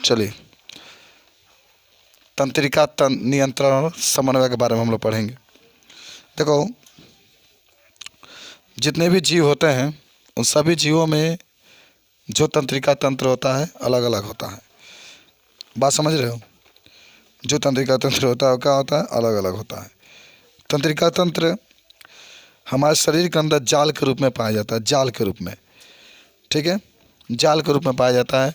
चलिए, तंत्रिका नियंत्रण और समन्वय के बारे में हम लोग पढ़ेंगे। देखो, जितने भी जीव होते हैं उन सभी जीवों में जो तंत्रिका तंत्र होता है अलग अलग होता है। बात समझ रहे हो? जो तंत्रिका तंत्र होता है क्या होता है? अलग अलग होता है। तंत्रिका तंत्र हमारे शरीर के अंदर जाल के रूप में पाया जाता है, जाल के रूप में, ठीक है, जाल के रूप में पाया जाता है।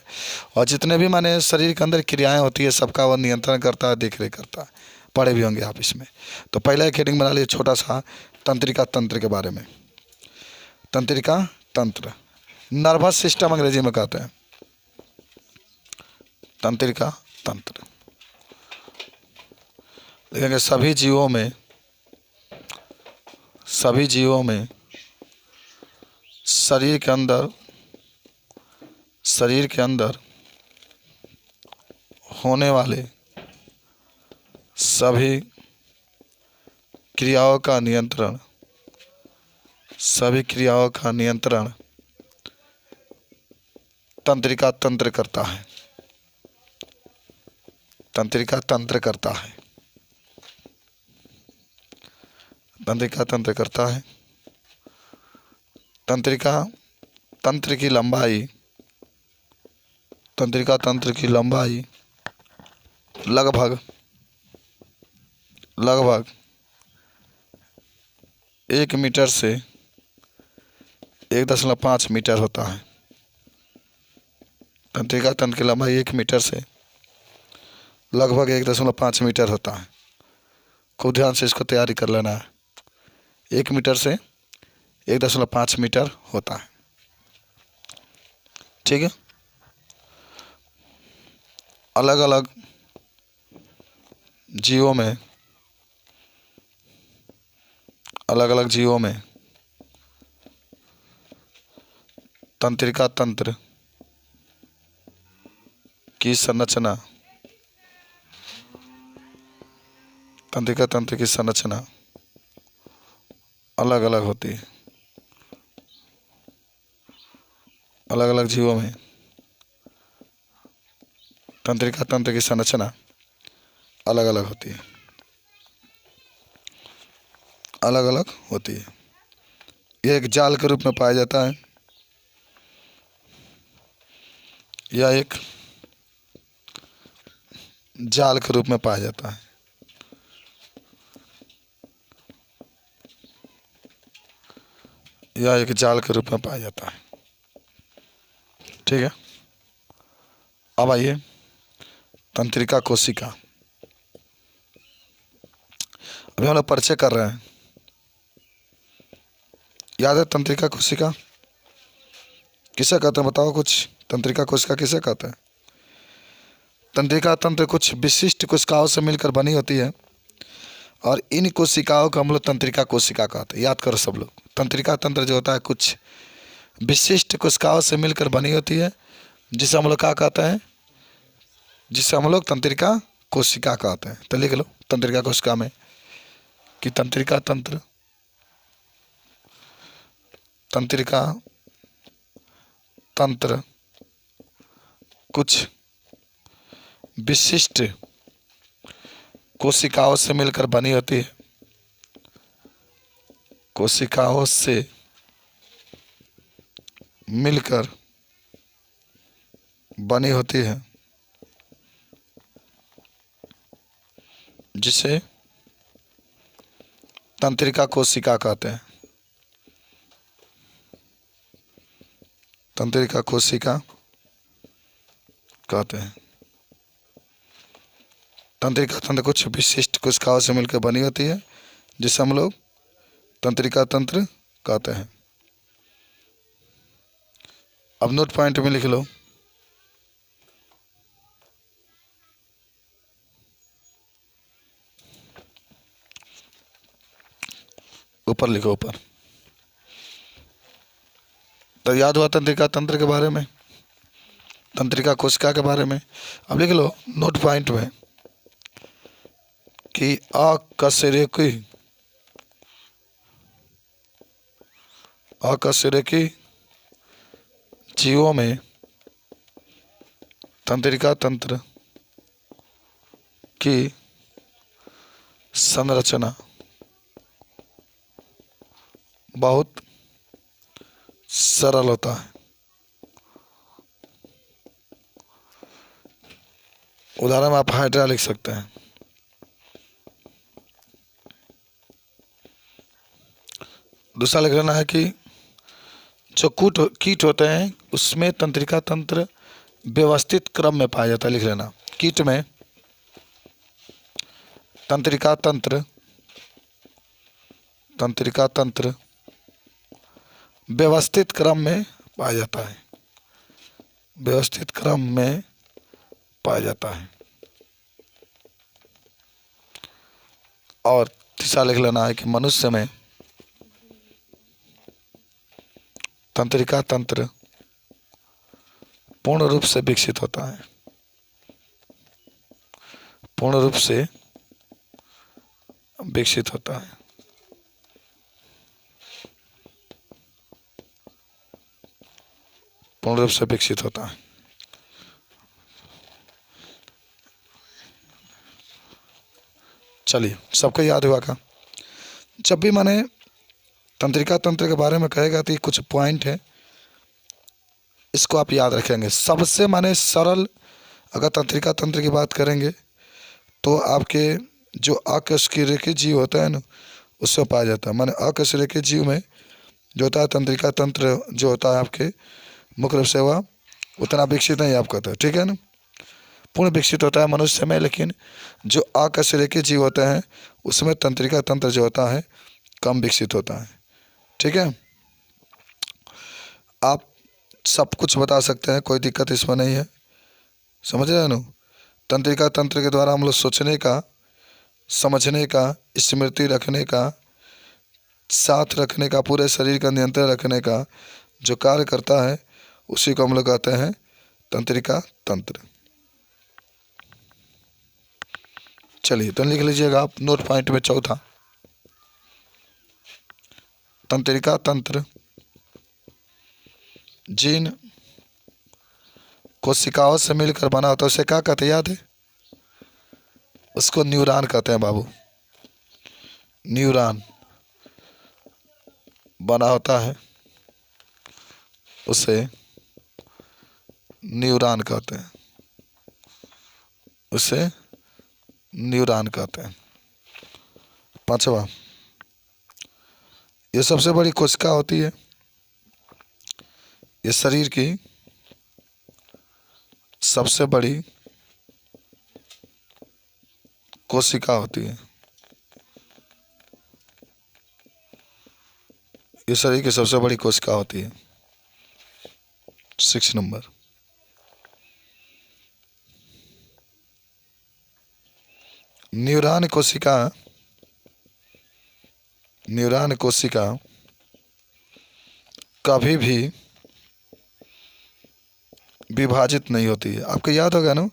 और जितने भी माने शरीर के अंदर क्रियाएं होती है सबका वह नियंत्रण करता है, देख रेख करता है। पढ़े भी होंगे आप इसमें। तो पहला एक हेडिंग बना लिए छोटा सा तंत्रिका तंत्र के बारे में। तंत्रिका तंत्र, नर्वस सिस्टम अंग्रेजी में कहते हैं। तंत्रिका तंत्र देखेंगे सभी जीवों में शरीर के अंदर होने वाले सभी क्रियाओं का नियंत्रण तंत्रिका तंत्र करता है। तंत्रिका तंत्र करता है। तंत्रिका तंत्र करता है। तंत्रिका तंत्र की लंबाई लगभग 1 मीटर से 1.5 मीटर होता है। तंत्रिका तंत्र की लंबाई 1 मीटर से लगभग 1.5 मीटर होता है। खूब ध्यान से इसको तैयारी कर लेना है। 1 मीटर से 1.5 मीटर होता है, ठीक है। अलग अलग जीवों में तंत्रिका तंत्र की संरचना अलग अलग होती है। अलग अलग जीवों में तंत्रिका तंत्र की संरचना अलग अलग होती है। यह एक जाल के रूप में पाया जाता है। यह एक जाल के रूप में पाया जाता है। ठीक है। अब आइए तंत्रिका कोशिका। अभी हम लोग परिचय कर रहे हैं। याद है तंत्रिका कोशिका किसे कहते हैं? बताओ कुछ। तंत्रिका कोशिका किसे कहते हैं? तंत्रिका तंत्र कुछ विशिष्ट कोशिकाओं से मिलकर बनी होती है और इन कोशिकाओं को हम लोग तंत्रिका कोशिका कहते हैं। याद करो सब लोग। तंत्रिका तंत्र जो होता है कुछ विशिष्ट कोशिकाओं से मिलकर बनी होती है, जिसे हम लोग क्या कहते हैं? जिसे हम लोग तंत्रिका कोशिका कहते हैं। तो लिख लो तंत्रिका कोशिका में कि तंत्रिका तंत्र कुछ विशिष्ट कोशिकाओं से मिलकर बनी होती है। कोशिकाओं से मिलकर बनी होती है, जिसे तंत्रिका कोशिका कहते हैं। तंत्रिका कोशिका कहते हैं। तंत्रिका तंत्र कुछ विशिष्ट कोशिकाओं से मिलकर बनी होती है, जिसे हम लोग तंत्रिका तंत्र कहते हैं। अब नोट पॉइंट में लिख लो ऊपर लिखो ऊपर। तो याद हुआ तंत्रिका तंत्र के बारे में, तंत्रिका कोशिका के बारे में। अब लिख लो नोट पॉइंट में कि अकशेरुकी जीवों में तंत्रिका तंत्र की संरचना बहुत सरल होता है। उदाहरण में आप हाइड्रा लिख सकते हैं। दूसरा लिख लेना है कि जो कीट होते हैं उसमें तंत्रिका तंत्र व्यवस्थित क्रम में पाया जाता है। लिख लेना, कीट में तंत्रिका तंत्र व्यवस्थित क्रम में पाया जाता है। व्यवस्थित क्रम में पाया जाता है। और तीसरा लिख लेना है कि मनुष्य में तंत्रिका तंत्र पूर्ण रूप से विकसित होता है। पूर्ण रूप से विकसित होता है। पूर्ण रूप से विकसित होता है। चलिए, सबको याद हुआ का? जब भी मैंने तंत्रिका तंत्र के बारे में कहेगा तो ये कुछ पॉइंट है, इसको आप याद रखेंगे। सबसे माने सरल अगर तंत्रिका तंत्र की बात करेंगे तो आपके जो अकशेरुकीय जीव होता है ना, उससे पाया जाता है। माने अकशेरुकीय जीव में जो होता है तंत्रिका तंत्र जो होता है आपके मुख्य रूप से वह उतना विकसित नहीं आप कहते हैं, ठीक है ना। पूर्ण विकसित होता है मनुष्य में, लेकिन जो अकशेरुकीय जीव होते हैं उसमें तंत्रिका तंत्र जो होता है कम विकसित होता है, ठीक है। आप सब कुछ बता सकते हैं, कोई दिक्कत इसमें नहीं है, समझ रहे हैं ना। तंत्रिका तंत्र के द्वारा हम लोग सोचने का, समझने का, स्मृति रखने का, साथ रखने का, पूरे शरीर का नियंत्रण रखने का जो कार्य करता है उसी को हम लोग कहते हैं तंत्रिका तंत्र। चलिए तो लिख लीजिएगा आप नोट पॉइंट में चौथा, तंत्रिका तंत्र जिन कोशिकाओं से मिलकर बना होता है उसे क्या कहते हैं, याद है? उसको न्यूरॉन कहते हैं बाबू। न्यूरॉन बना होता है उसे न्यूरॉन कहते हैं। उसे न्यूरॉन कहते हैं। पांचवा, ये सबसे बड़ी कोशिका होती है, ये शरीर की सबसे बड़ी कोशिका होती है। ये शरीर की सबसे बड़ी कोशिका होती है। 6 नंबर, न्यूरॉन कोशिका कभी भी विभाजित नहीं होती है। आपको याद होगा ना,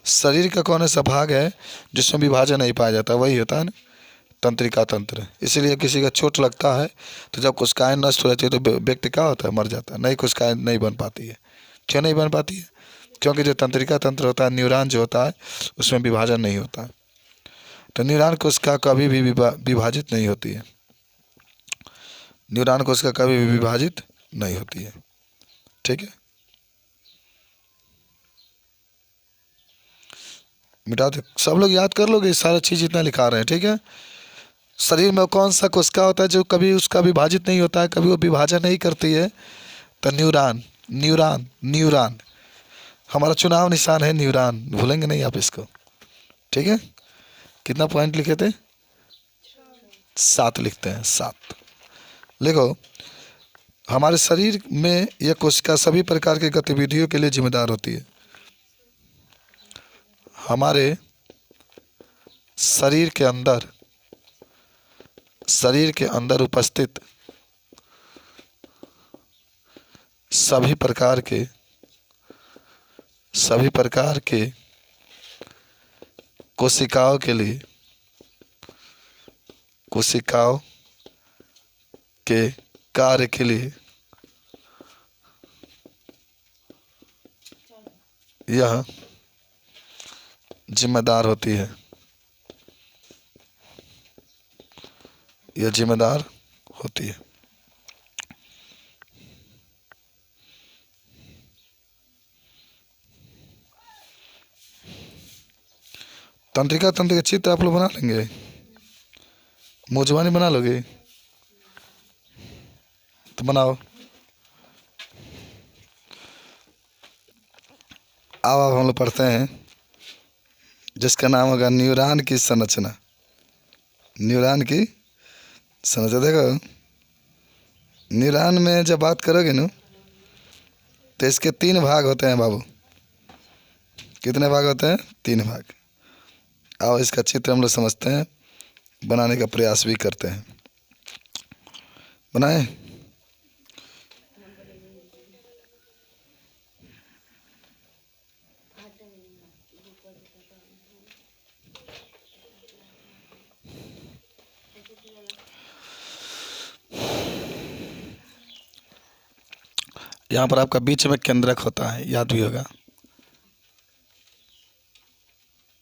शरीर का कौन सा भाग है जिसमें विभाजन नहीं पाया जाता, वही होता है ना तंत्रिका तंत्र। इसीलिए किसी का चोट लगता है तो जब कोशिकाएं नष्ट हो जाती है तो व्यक्ति क्या होता है, मर जाता है। नई कोशिकाएं नहीं बन पाती है। क्यों नहीं बन पाती है? क्योंकि जो तंत्रिका तंत्र होता है, न्यूरॉन जो होता है उसमें विभाजन नहीं होता है। तो न्यूरॉन कोशिका कभी भी विभाजित नहीं होती है। न्यूरॉन कोशिका कभी भी विभाजित नहीं होती है, ठीक है। मिटा दे, सब लोग याद कर लोगे सारा चीज इतना लिखा रहे हैं, ठीक है। शरीर में कौन सा कोशिका होता है जो कभी उसका विभाजित नहीं होता है, कभी वो विभाजन नहीं करती है? तो न्यूरॉन। न्यूरॉन न्यूरॉन हमारा चुनाव निशान है न्यूरॉन, भूलेंगे नहीं आप इसको, ठीक है। कितना पॉइंट लिखे थे? 7 लिखते हैं, 7। देखो, हमारे शरीर में यह कोशिका सभी प्रकार की गतिविधियों के लिए जिम्मेदार होती है। हमारे शरीर के अंदर उपस्थित सभी प्रकार के कोशिकाओं के कार्य के लिए यह जिम्मेदार होती है। यह जिम्मेदार होती है। तंत्रिका तंत्र का चित्र आप लोग बना लेंगे? मुझवानी बना लोगे तो बनाओ। अब हम लोग पढ़ते हैं जिसका नाम होगा न्यूरॉन की संरचना। न्यूरॉन की संरचना देखो, न्यूरॉन में जब बात करोगे ना तो इसके 3 भाग होते हैं बाबू। कितने भाग होते हैं? 3 भाग। आओ इसका चित्र हम लोग समझते हैं, बनाने का प्रयास भी करते हैं। बनाए? यहाँ पर आपका बीच में केंद्रक होता है, याद भी होगा।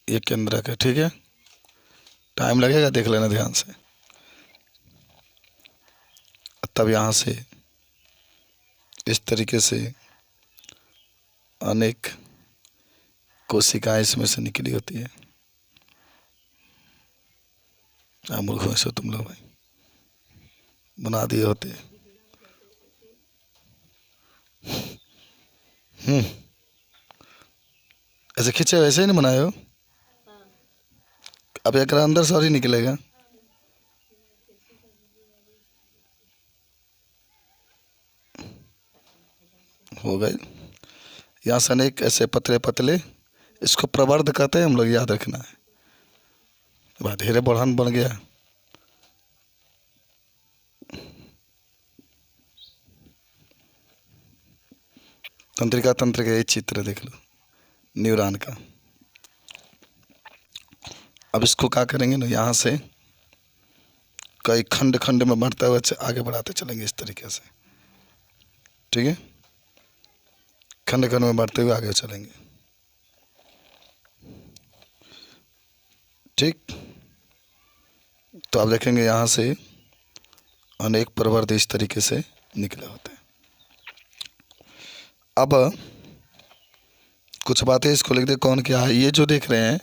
ये केंद्रक है, ठीक है। टाइम लगेगा, देख लेना ध्यान से। तब यहाँ से इस तरीके से अनेक कोशिकाएं इसमें से निकली होती है। मूर्ख हो सो तुम लोग भाई, बना दिए होते। ऐसे खींचे वैसे ही नहीं बनाए हो। अब एक अंदर से और ही निकलेगा। हो गए। यहाँ से अनेक ऐसे पतले पतले, इसको प्रवर्ध कहते हैं हम लोग, याद रखना है। बात धीरे बढ़न बन गया। तंत्रिका तंत्र का ये चित्र देख लो न्यूरॉन का। अब इसको क्या करेंगे ना, यहाँ से कई खंड खंड में बढ़ते हुए आगे बढ़ाते चलेंगे इस तरीके से, ठीक है। खंड खंड में बढ़ते हुए आगे चलेंगे, ठीक। तो आप देखेंगे यहाँ से अनेक प्रवर्ध इस तरीके से निकले होते हैं। अब कुछ बातें इसको लिख दे, कौन क्या है। ये जो देख रहे हैं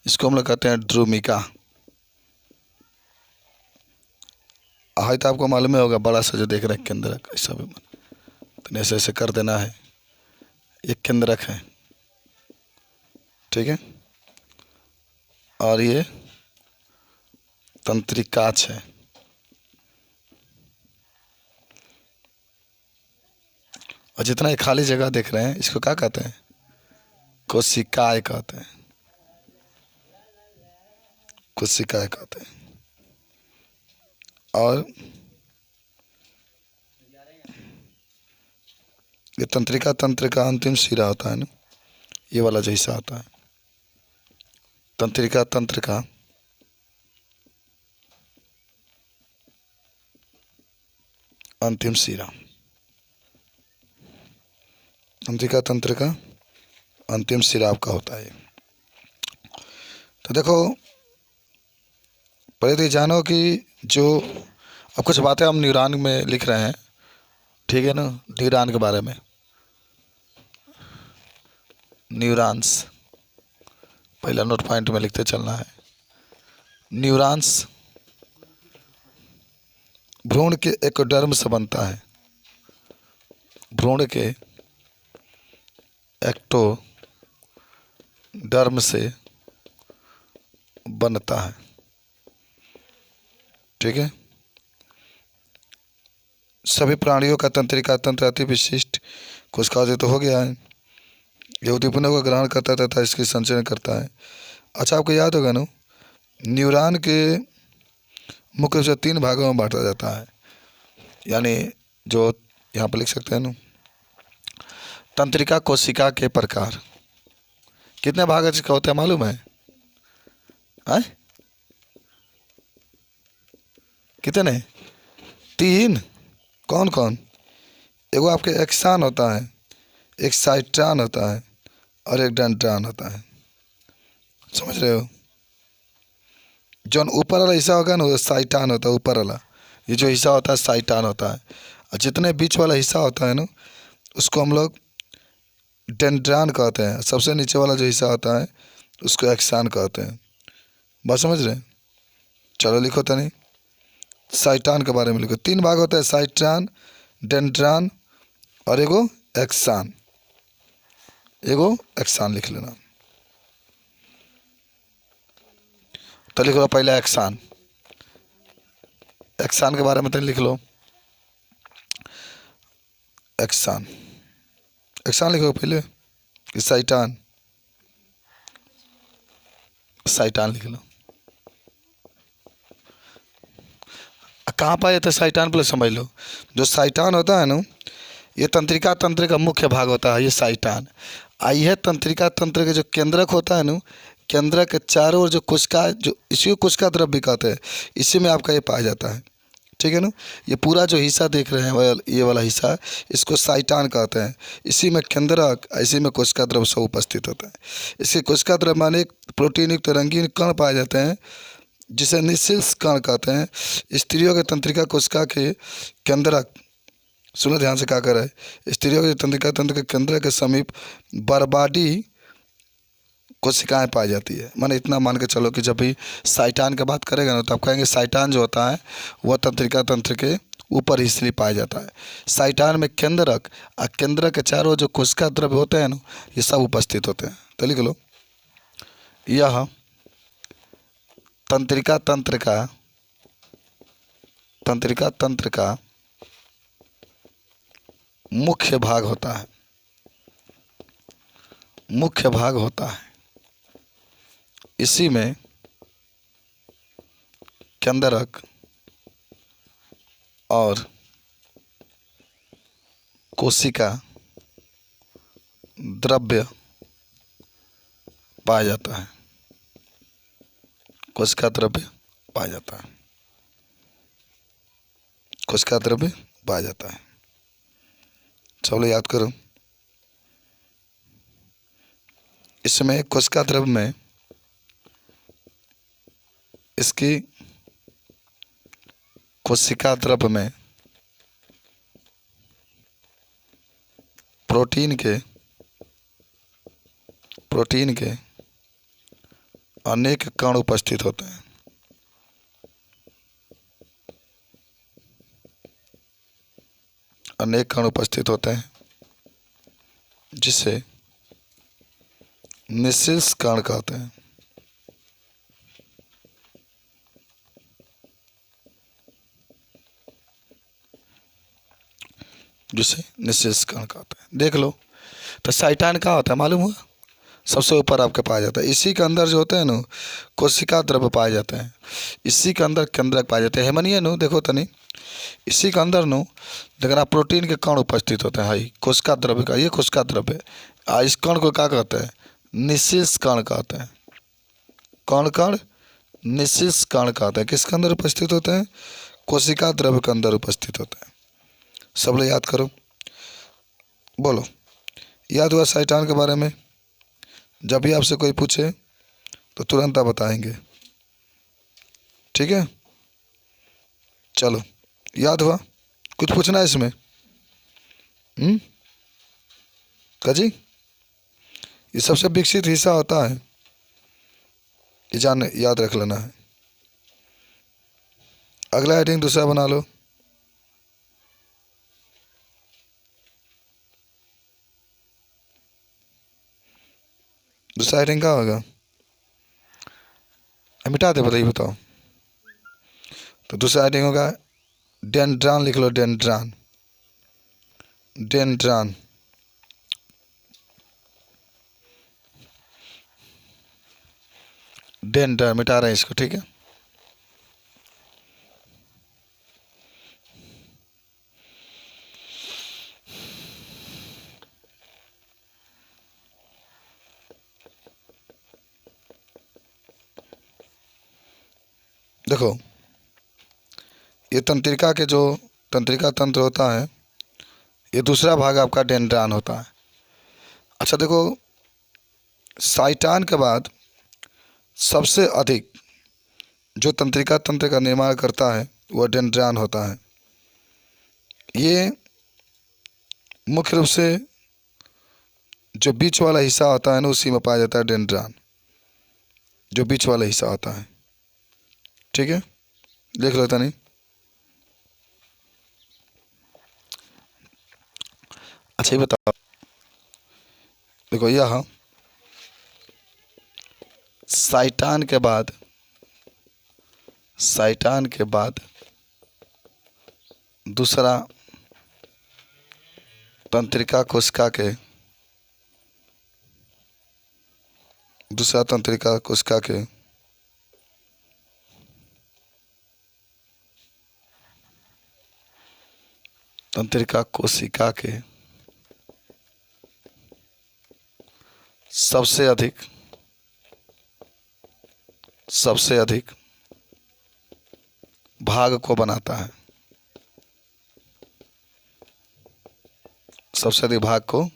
इसको हम लोग कहते हैं ड्रूमिका। है तो आपको मालूम ही होगा, बड़ा सा जो देख रहे हैं केंद्रक, ऐसा भी तो ऐसे ऐसे कर देना है। ये केंद्रक है, ठीक है। और ये तंत्रिकाछ है। और जितना ये खाली जगह देख रहे हैं इसको क्या कहते हैं? कोशिकाएं कहते हैं। कोशिकाएं कहते हैं। और ये तंत्रिका तंत्र का अंतिम सिरा होता है ना, ये वाला जैसा आता है तंत्रिका तंत्र का अंतिम सिरा। तंत्रिका तंत्र का अंतिम सिरा आपका होता है। तो देखो, पहले तो ये जानो कि जो अब कुछ बातें हम न्यूरॉन में लिख रहे हैं, ठीक है ना। न्यूरॉन के बारे में, न्यूरॉन्स पहला नोट पॉइंट में लिखते चलना है। न्यूरॉन्स भ्रूण के एकोडर्म से बनता है। भ्रूण के एक्टोडर्म से बनता है, ठीक है। सभी प्राणियों का तंत्रिका तंत्र अति विशिष्ट कोशिकाओं से तो हो गया है। ये उद्दीपनों को ग्रहण करता है तथा इसकी संचरण करता है। अच्छा, आपको याद होगा ना, न्यूरॉन के मुख्य रूप से 3 भागों में बांटा जाता है। यानी जो यहाँ पर लिख सकते हैं ना, तंत्रिका कोशिका के प्रकार। कितने भाग इसका होता है मालूम है? कितने? 3। कौन कौन? एगो आपके एक्सान होता है, एक साइट्रान होता है, और एक डेंड्रान होता है। समझ रहे हो? जो ऊपर वाला हिस्सा होगा ना वो साइटान होता है, ऊपर वाला ये जो हिस्सा होता है साइटान होता है, और जितने बीच वाला हिस्सा होता है ना उसको हम लोग डेंड्रान कहते हैं। सबसे नीचे वाला जो हिस्सा होता है उसको एक्सान कहते हैं। बात समझ रहे हैं? चलो लिखो तो नहीं, साइटान के बारे में लिखो। 3 भाग होता है, साइटान, डेंड्रान और एगो एक्सान। एगो एक्सान लिख लेना। तो लिख लो पहले एक्सान। एक्सान के बारे में तो लिख लो। एक्सान, एक्सान लिखो पहले कि साइटान। साइटान लिख लो। कहाँ पाया जाता है साइटान? पहले समझ लो। जो साइटान होता है ना ये तंत्रिका तंत्र का मुख्य भाग होता है, ये साइटान। यह तंत्रिका तंत्र का जो केंद्रक होता है ना, केंद्रक के चारों ओर जो कोशिका, जो इसी को कोशिका द्रव्य भी कहते हैं, इसी में आपका ये पाया जाता है। ठीक है ना? ये पूरा जो हिस्सा देख रहे हैं ये वाला हिस्सा, इसको साइटान कहते हैं। इसी में केंद्रक, इसी में कोशिका द्रव्य सब उपस्थित होता है। इसके कोशिका द्रव्य माने प्रोटीन युक्त रंगीन कण पाए जाते हैं जिसे निःशिल्स कण कहते हैं। स्त्रियों के तंत्रिका कोशिका के केंद्रक, सुनो ध्यान से क्या कर रहा है, स्त्रियों के तंत्रिका तंत्र के केंद्र के समीप बर्बाडी कोशिकाएं पाई जाती है। माने इतना मान के चलो कि जब भी साइटान की बात करेगा ना तो आप कहेंगे साइटान जो होता है वह तंत्रिका तंत्र के ऊपर ही पाया जाता है। साइटान में केंद्रक और केंद्र के चारों जो कोशिका द्रव्य होते हैं ना ये सब उपस्थित होते हैं। तो लिख लो, यह तंत्रिका तंत्र का मुख्य भाग होता है। मुख्य भाग होता है। इसी में केंद्रक और कोशिका द्रव्य पाया जाता है। कोशिका द्रव्य पाया जाता है। कोशिका द्रव्य पाया जाता है। चलो याद करो, इसमें कोशिका द्रव्य में इसकी कोशिका द्रव्य में प्रोटीन के अनेक कण उपस्थित होते हैं। अनेक कण उपस्थित होते हैं जिसे निःशिल्स कण कहते हैं। जिसे निःशिल्स कण कहते हैं। देख लो, तो साइटान क्या होता है मालूम हुआ? सबसे ऊपर आपके पाया जाता है। इसी के अंदर जो होते हैं ना कोशिका द्रव्य पाए जाते हैं। इसी के अंदर केंद्रक पाए जाते हैं। हेमनिए नु देखो तनी, इसी के अंदर नु देखना प्रोटीन के कण उपस्थित होते हैं। हाई कोशिका द्रव्य का, ये कोशिका द्रव्य। इस कण को क्या कहते हैं? निःशिल्स कण कहते हैं। कण निःशिल्स कण कहते हैं। किसके अंदर उपस्थित होते हैं? कोशिका द्रव्य के अंदर उपस्थित होते हैं। सब लोग याद करो, बोलो याद हुआ साइटान के बारे में? जब भी आपसे कोई पूछे तो तुरंत आप बताएंगे। ठीक है, चलो याद हुआ? कुछ पूछना है इसमें? काजी, ये सबसे विकसित हिस्सा होता है, ये जान याद रख लेना है। अगला हेडिंग दूसरा बना लो। दूसरा हेडिंग क्या होगा? मिटा दे, बताइए, बताओ। तो दूसरा हेडिंग होगा डेंड्रान। लिख लो डेंड्रान। डेंड्रान डेंड्रान मिटा रहे हैं इसको। ठीक है, देखो ये तंत्रिका के जो तंत्रिका तंत्र होता है ये दूसरा भाग आपका डेंड्रान होता है। अच्छा देखो, साइटान के बाद सबसे अधिक जो तंत्रिका तंत्र का निर्माण करता है वह डेंड्रान होता है। ये मुख्य रूप से जो बीच वाला हिस्सा होता है ना, उसी में पाया जाता है डेंड्रान, जो बीच वाला हिस्सा होता है। ठीक है, देख लो नहीं। अच्छा ये बताओ, देखो यह साइटान के बाद दूसरा तंत्रिका कोशिका के सबसे अधिक भाग को बनाता है, सबसे अधिक भाग को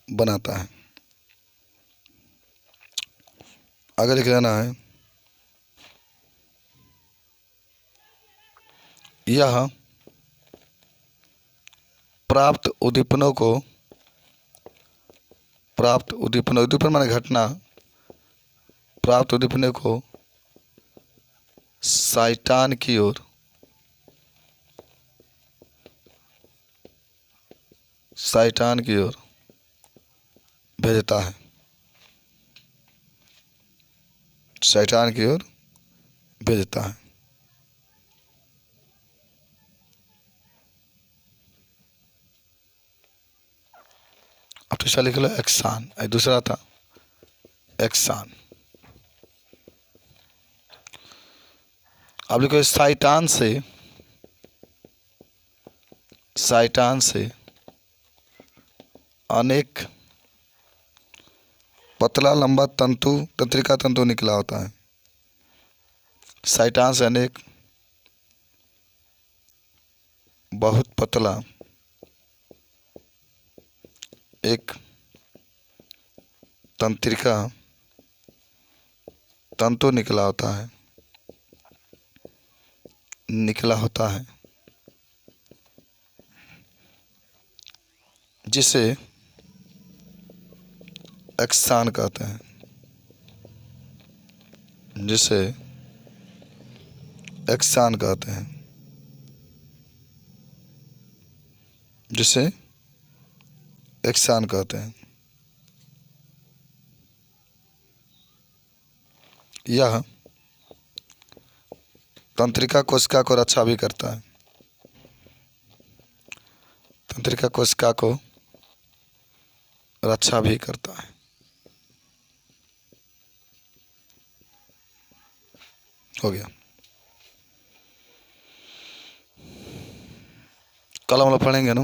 बनाता है। आगे लिख लेना है, यह प्राप्त उद्दीपनों उद्दीपन माने घटना, प्राप्त उद्दीपनों को साइटान की ओर भेजता है, साइटान की ओर भेजता है। अब तीसरा लिख लो एक्सान, दूसरा था एक्सान। अब लिखो साइटान से अनेक पतला लंबा तंत्रिका तंतु निकला होता है। साइटान से अनेक बहुत पतला एक तंत्रिका तंतु निकला होता है जिसे एक्सान कहते हैं, जिसे एक्सान कहते हैं। यह तंत्रिका कोशिका को रक्षा भी करता है, तंत्रिका कोशिका को रक्षा भी करता है। हो गया, कल हम लोग पढ़ेंगे ना।